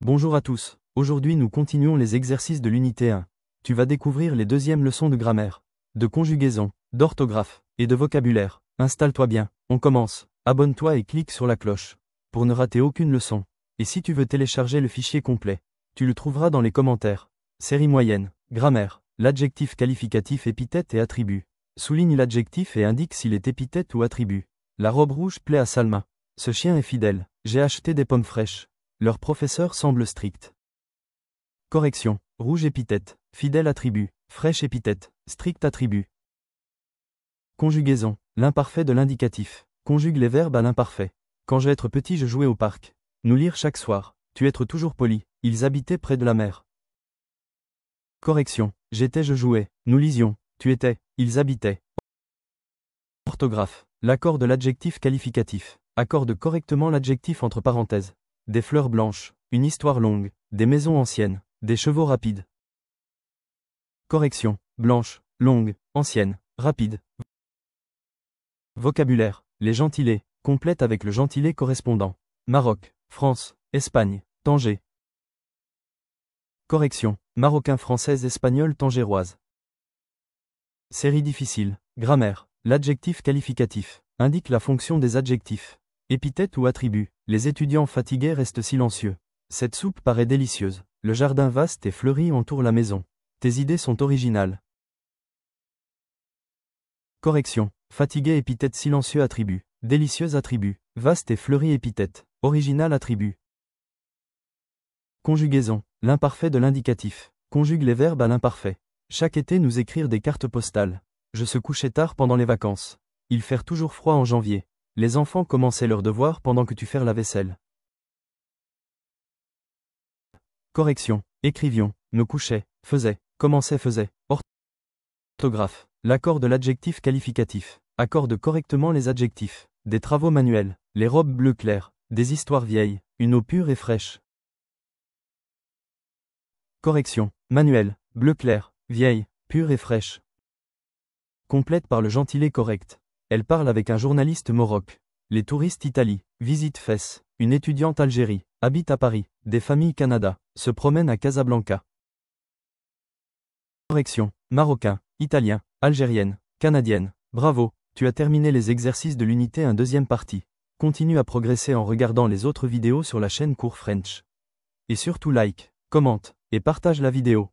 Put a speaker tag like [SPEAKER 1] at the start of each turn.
[SPEAKER 1] Bonjour à tous, aujourd'hui nous continuons les exercices de l'unité 1. Tu vas découvrir les deuxièmes leçons de grammaire, de conjugaison, d'orthographe et de vocabulaire. Installe-toi bien, on commence. Abonne-toi et clique sur la cloche pour ne rater aucune leçon. Et si tu veux télécharger le fichier complet, tu le trouveras dans les commentaires. Série moyenne, grammaire, l'adjectif qualificatif épithète et attribut. Souligne l'adjectif et indique s'il est épithète ou attribut. La robe rouge plaît à Salma. Ce chien est fidèle. J'ai acheté des pommes fraîches. Leur professeur semble strict. Correction. Rouge épithète, fidèle attribut, fraîche épithète, strict attribut. Conjugaison. L'imparfait de l'indicatif. Conjugue les verbes à l'imparfait. Quand j'être petit je jouais au parc. Nous lire chaque soir. Tu être toujours poli. Ils habitaient près de la mer. Correction. J'étais je jouais. Nous lisions. Tu étais. Ils habitaient. Orthographe. L'accord de l'adjectif qualificatif. Accorde correctement l'adjectif entre parenthèses. Des fleurs blanches, une histoire longue, des maisons anciennes, des chevaux rapides. Correction. Blanche, longue, ancienne, rapide. Vocabulaire. Les gentilés, complète avec le gentilé correspondant. Maroc, France, Espagne, Tanger. Correction. Marocain, française, espagnole, tangéroise. Série difficile. Grammaire. L'adjectif qualificatif indique la fonction des adjectifs. Épithète ou attribut. Les étudiants fatigués restent silencieux. Cette soupe paraît délicieuse. Le jardin vaste et fleuri entoure la maison. Tes idées sont originales. Correction. Fatigué épithète silencieux attribut. Délicieux attribut. Vaste et fleuri épithète. Original attribut. Conjugaison. L'imparfait de l'indicatif. Conjugue les verbes à l'imparfait. Chaque été nous écrire des cartes postales. Je se couchais tard pendant les vacances. Il fait toujours froid en janvier. Les enfants commençaient leurs devoirs pendant que tu fais la vaisselle. Correction. Écrivions. Me couchais. Faisait. Commençait faisait. Orthographe. L'accord de l'adjectif qualificatif. Accorde correctement les adjectifs. Des travaux manuels. Les robes bleu clair. Des histoires vieilles. Une eau pure et fraîche. Correction. Manuel. Bleu clair. Vieille. Pure et fraîche. Complète par le gentilé correct. Elle parle avec un journaliste Maroc. Les touristes Italie, visite Fès. Une étudiante Algérie, habite à Paris. Des familles Canada, se promènent à Casablanca. Correction. Marocain, italien, algérienne, canadienne. Bravo, tu as terminé les exercices de l'unité 1 deuxième partie. Continue à progresser en regardant les autres vidéos sur la chaîne Cours French. Et surtout like, commente, et partage la vidéo.